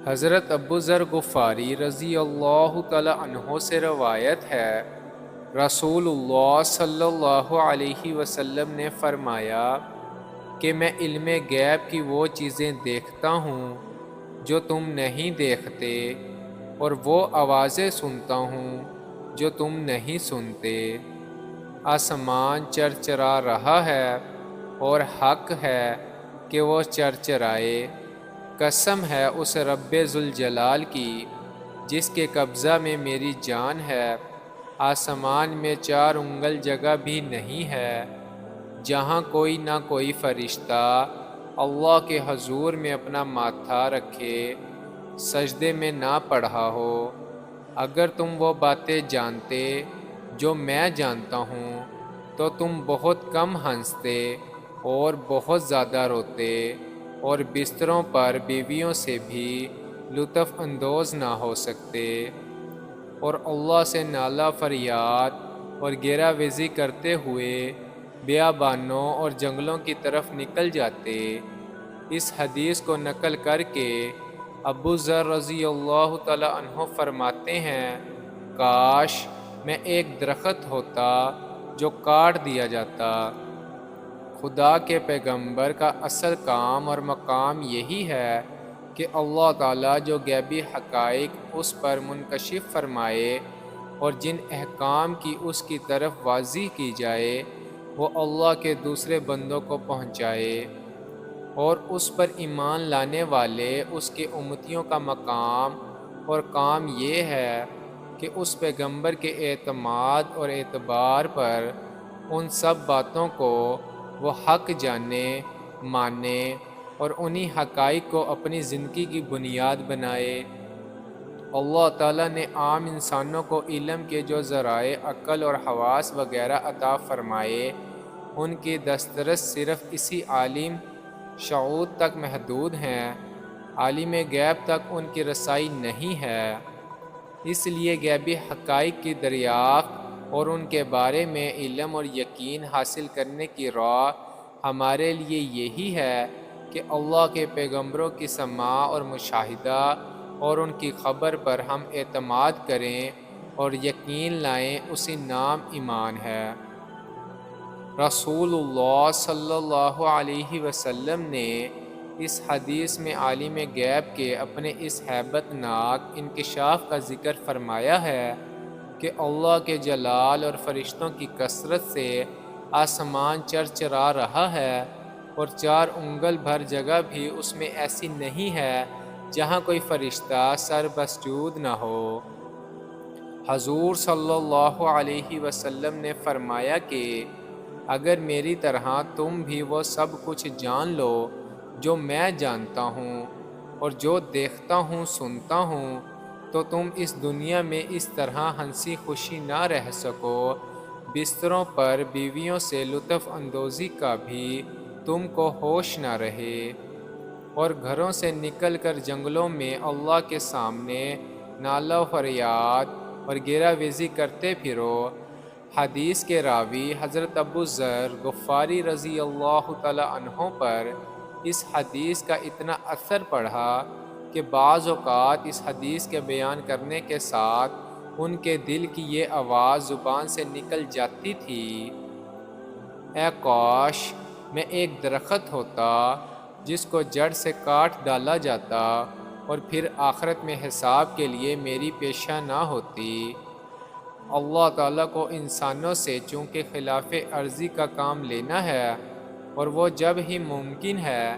حضرت ابو ذر غفاری رضی اللہ تعالی عنہ سے روایت ہے، رسول اللہ صلی اللہ علیہ وسلم نے فرمایا کہ میں علم غیب کی وہ چیزیں دیکھتا ہوں جو تم نہیں دیکھتے، اور وہ آوازیں سنتا ہوں جو تم نہیں سنتے۔ آسمان چرچرا رہا ہے اور حق ہے کہ وہ چرچرائے۔ قسم ہے اس رب ذوالجلال کی جس کے قبضہ میں میری جان ہے، آسمان میں 4 انگل جگہ بھی نہیں ہے جہاں کوئی نہ کوئی فرشتہ اللہ کے حضور میں اپنا ماتھا رکھے سجدے میں نہ پڑھا ہو۔ اگر تم وہ باتیں جانتے جو میں جانتا ہوں تو تم بہت کم ہنستے اور بہت زیادہ روتے، اور بستروں پر بیویوں سے بھی لطف اندوز نہ ہو سکتے، اور اللہ سے نالہ فریاد اور گریوزی کرتے ہوئے بیابانوں اور جنگلوں کی طرف نکل جاتے۔ اس حدیث کو نقل کر کے ابو ذر رضی اللہ تعالی عنہ فرماتے ہیں، کاش میں ایک درخت ہوتا جو کاٹ دیا جاتا۔ خدا کے پیغمبر کا اصل کام اور مقام یہی ہے کہ اللہ تعالیٰ جو غیبی حقائق اس پر منکشف فرمائے اور جن احکام کی اس کی طرف واضح کی جائے وہ اللہ کے دوسرے بندوں کو پہنچائے، اور اس پر ایمان لانے والے اس کے امتیوں کا مقام اور کام یہ ہے کہ اس پیغمبر کے اعتماد اور اعتبار پر ان سب باتوں کو وہ حق جانے، مانے اور انہی حقائق کو اپنی زندگی کی بنیاد بنائے۔ اللہ تعالیٰ نے عام انسانوں کو علم کے جو ذرائع عقل اور حواس وغیرہ عطا فرمائے ان کی دسترس صرف اسی عالم شعور تک محدود ہیں، عالم غیب تک ان کی رسائی نہیں ہے۔ اس لیے غیبی حقائق کی دریافت اور ان کے بارے میں علم اور یقین حاصل کرنے کی راہ ہمارے لیے یہی ہے کہ اللہ کے پیغمبروں کی سماع اور مشاہدہ اور ان کی خبر پر ہم اعتماد کریں اور یقین لائیں، اسی نام ایمان ہے۔ رسول اللہ صلی اللہ علیہ وسلم نے اس حدیث میں عالم غیب کے اپنے اس ہیبت ناک انکشاف کا ذکر فرمایا ہے کہ اللہ کے جلال اور فرشتوں کی کثرت سے آسمان چرچرا رہا ہے، اور 4 انگل بھر جگہ بھی اس میں ایسی نہیں ہے جہاں کوئی فرشتہ سر بسجود نہ ہو۔ حضور صلی اللہ علیہ وسلم نے فرمایا کہ اگر میری طرح تم بھی وہ سب کچھ جان لو جو میں جانتا ہوں اور جو دیکھتا ہوں سنتا ہوں تو تم اس دنیا میں اس طرح ہنسی خوشی نہ رہ سکو، بستروں پر بیویوں سے لطف اندوزی کا بھی تم کو ہوش نہ رہے، اور گھروں سے نکل کر جنگلوں میں اللہ کے سامنے نالہ و فریاد اور گریوزی کرتے پھرو۔ حدیث کے راوی حضرت ابو ذر غفاری رضی اللہ تعالی عنہ پر اس حدیث کا اتنا اثر پڑا کہ بعض اوقات اس حدیث کے بیان کرنے کے ساتھ ان کے دل کی یہ آواز زبان سے نکل جاتی تھی، اے کاش میں ایک درخت ہوتا جس کو جڑ سے کاٹ ڈالا جاتا اور پھر آخرت میں حساب کے لیے میری پیشہ نہ ہوتی۔ اللہ تعالیٰ کو انسانوں سے چونکہ خلاف عرضی کا کام لینا ہے، اور وہ جب ہی ممکن ہے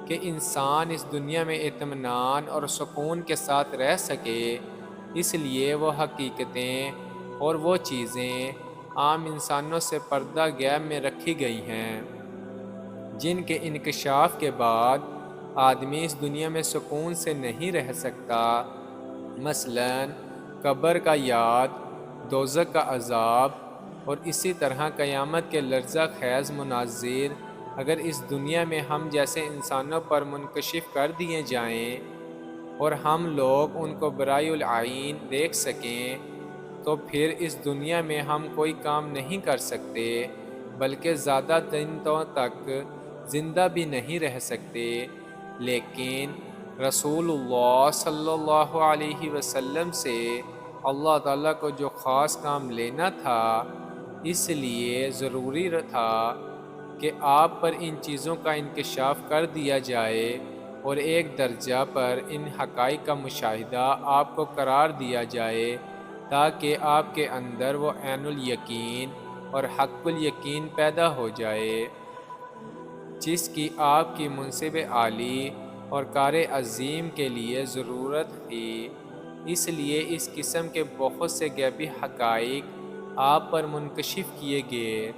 کہ انسان اس دنیا میں اطمینان اور سکون کے ساتھ رہ سکے، اس لیے وہ حقیقتیں اور وہ چیزیں عام انسانوں سے پردہ غیب میں رکھی گئی ہیں جن کے انکشاف کے بعد آدمی اس دنیا میں سکون سے نہیں رہ سکتا، مثلاً قبر کا یاد، دوزخ کا عذاب، اور اسی طرح قیامت کے لرزہ خیز مناظر اگر اس دنیا میں ہم جیسے انسانوں پر منکشف کر دیے جائیں اور ہم لوگ ان کو برائے العین دیکھ سکیں تو پھر اس دنیا میں ہم کوئی کام نہیں کر سکتے، بلکہ زیادہ دنوں تک زندہ بھی نہیں رہ سکتے۔ لیکن رسول اللہ صلی اللہ علیہ وسلم سے اللہ تعالیٰ کو جو خاص کام لینا تھا، اس لیے ضروری تھا کہ آپ پر ان چیزوں کا انکشاف کر دیا جائے اور ایک درجہ پر ان حقائق کا مشاہدہ آپ کو قرار دیا جائے، تاکہ آپ کے اندر وہ عین الیقین اور حق الیقین پیدا ہو جائے جس کی آپ کی منصب عالی اور کار عظیم کے لیے ضرورت تھی۔ اس لیے اس قسم کے بہت سے غیبی حقائق آپ پر منکشف کیے گئے،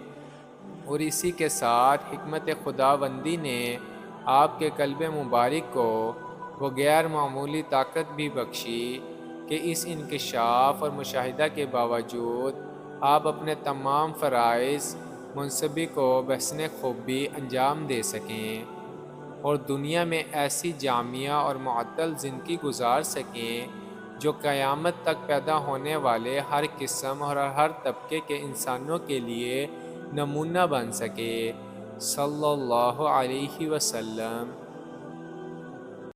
اور اسی کے ساتھ حکمت خداوندی نے آپ کے قلب مبارک کو وہ غیر معمولی طاقت بھی بخشی کہ اس انکشاف اور مشاہدہ کے باوجود آپ اپنے تمام فرائض منصبی کو بحسن خوبی انجام دے سکیں اور دنیا میں ایسی جامعہ اور معطل زندگی گزار سکیں جو قیامت تک پیدا ہونے والے ہر قسم اور ہر طبقے کے انسانوں کے لیے نمونہ بن سکے۔ صلی اللہ علیہ وسلم۔